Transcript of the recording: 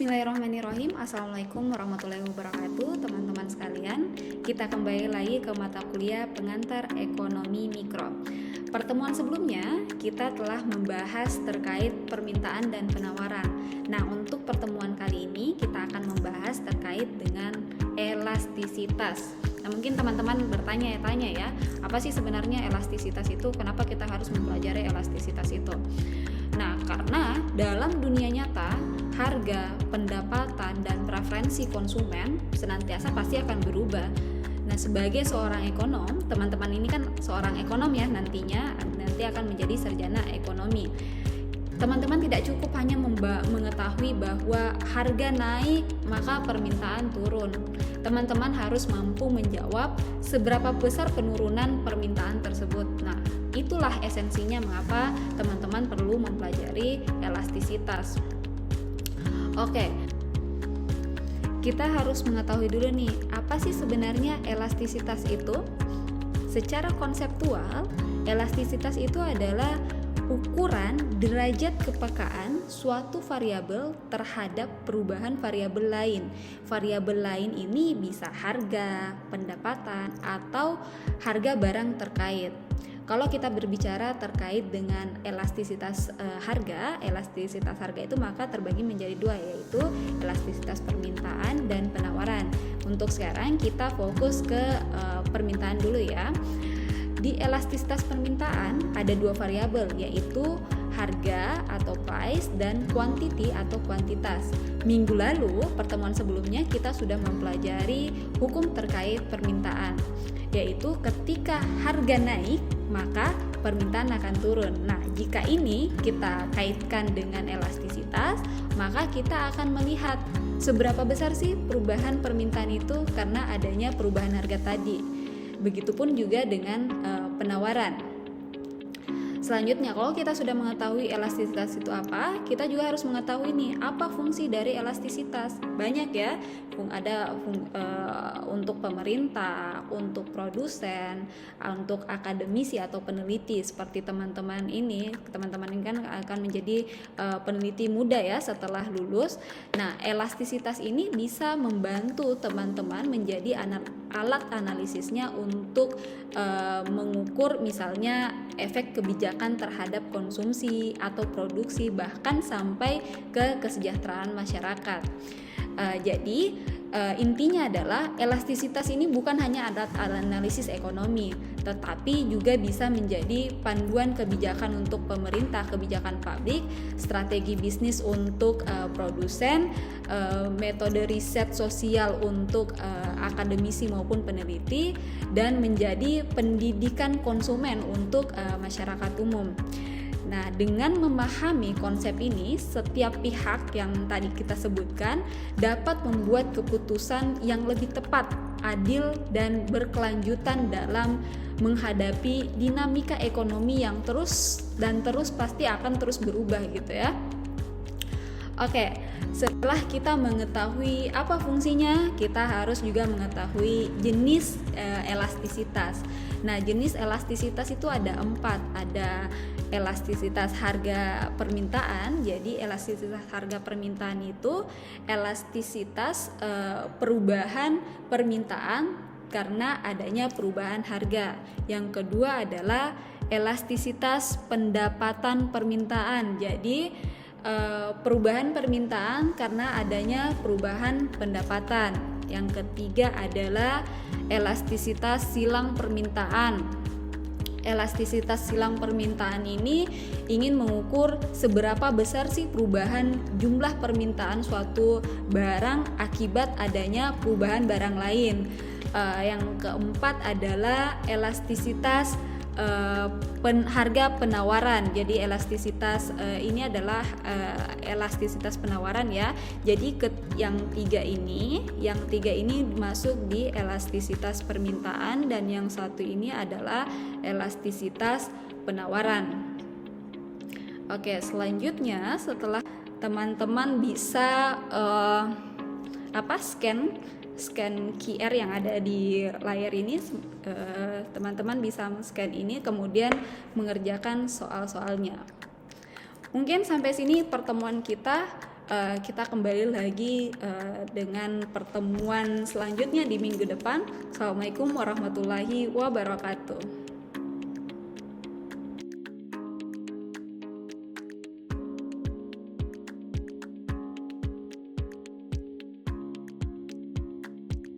Bismillahirrahmanirrahim. Assalamualaikum warahmatullahi wabarakatuh, teman-teman sekalian. Kita kembali lagi ke mata kuliah pengantar ekonomi mikro. Pertemuan sebelumnya kita telah membahas terkait permintaan dan penawaran. Nah, untuk pertemuan kali ini kita akan membahas terkait dengan elastisitas. Nah, mungkin teman-teman bertanya-tanya ya, apa sih sebenarnya elastisitas itu? Kenapa kita harus mempelajari elastisitas itu? Nah, karena dalam dunia nyata, harga, pendapatan, dan preferensi konsumen senantiasa pasti akan berubah. Nah, sebagai seorang ekonom, teman-teman ini kan seorang ekonom ya, nanti akan menjadi sarjana ekonomi. Teman-teman tidak cukup hanya mengetahui bahwa harga naik maka permintaan turun. Teman-teman harus mampu menjawab seberapa besar penurunan permintaan tersebut. Nah, itulah esensinya mengapa teman-teman perlu mempelajari elastisitas. Oke, kita harus mengetahui dulu nih, apa sih sebenarnya elastisitas itu? Secara konseptual, elastisitas itu adalah ukuran derajat kepekaan suatu variabel terhadap perubahan variabel lain. Variabel lain ini bisa harga, pendapatan, atau harga barang terkait. Kalau kita berbicara terkait dengan elastisitas harga itu maka terbagi menjadi dua, yaitu elastisitas permintaan dan penawaran. Untuk sekarang kita fokus ke permintaan dulu ya. Di elastisitas permintaan ada dua variabel, yaitu harga atau price dan quantity atau kuantitas. Minggu lalu, pertemuan sebelumnya kita sudah mempelajari hukum terkait permintaan, yaitu ketika harga naik maka permintaan akan turun. Nah, jika ini kita kaitkan dengan elastisitas, maka kita akan melihat seberapa besar sih perubahan permintaan itu karena adanya perubahan harga tadi. Begitupun juga dengan penawaran. Selanjutnya, kalau kita sudah mengetahui elastisitas itu apa, kita juga harus mengetahui nih apa fungsi dari elastisitas. Banyak ya, untuk pemerintah, untuk produsen, untuk akademisi atau peneliti seperti teman-teman ini kan akan menjadi peneliti muda ya setelah lulus. Nah, elastisitas ini bisa membantu teman-teman menjadi alat analisisnya untuk mengukur misalnya efek kebijakan terhadap konsumsi atau produksi, bahkan sampai ke kesejahteraan masyarakat. Jadi intinya adalah elastisitas ini bukan hanya alat analisis ekonomi, tetapi juga bisa menjadi panduan kebijakan untuk pemerintah, kebijakan publik, strategi bisnis untuk produsen, metode riset sosial untuk akademisi maupun peneliti, dan menjadi pendidikan konsumen untuk masyarakat umum. Nah, dengan memahami konsep ini, setiap pihak yang tadi kita sebutkan dapat membuat keputusan yang lebih tepat, adil, dan berkelanjutan dalam menghadapi dinamika ekonomi yang terus pasti akan terus berubah gitu ya. Oke, setelah kita mengetahui apa fungsinya, kita harus juga mengetahui jenis elastisitas. Nah, jenis elastisitas itu ada 4. Ada elastisitas harga permintaan. Jadi elastisitas harga permintaan itu elastisitas perubahan permintaan karena adanya perubahan harga. Yang kedua adalah elastisitas pendapatan permintaan. Jadi perubahan permintaan karena adanya perubahan pendapatan. Yang ketiga adalah elastisitas silang permintaan. Elastisitas silang permintaan ini ingin mengukur seberapa besar sih perubahan jumlah permintaan suatu barang akibat adanya perubahan barang lain. Yang keempat adalah elastisitas harga penawaran. Jadi elastisitas ini adalah elastisitas penawaran ya. Jadi yang tiga ini masuk di elastisitas permintaan, dan yang satu ini adalah elastisitas penawaran. Oke, selanjutnya setelah teman-teman bisa scan QR yang ada di layar ini, teman-teman bisa scan ini kemudian mengerjakan soal-soalnya. Mungkin sampai sini pertemuan kita kita kembali lagi dengan pertemuan selanjutnya di minggu depan. Assalamualaikum warahmatullahi wabarakatuh.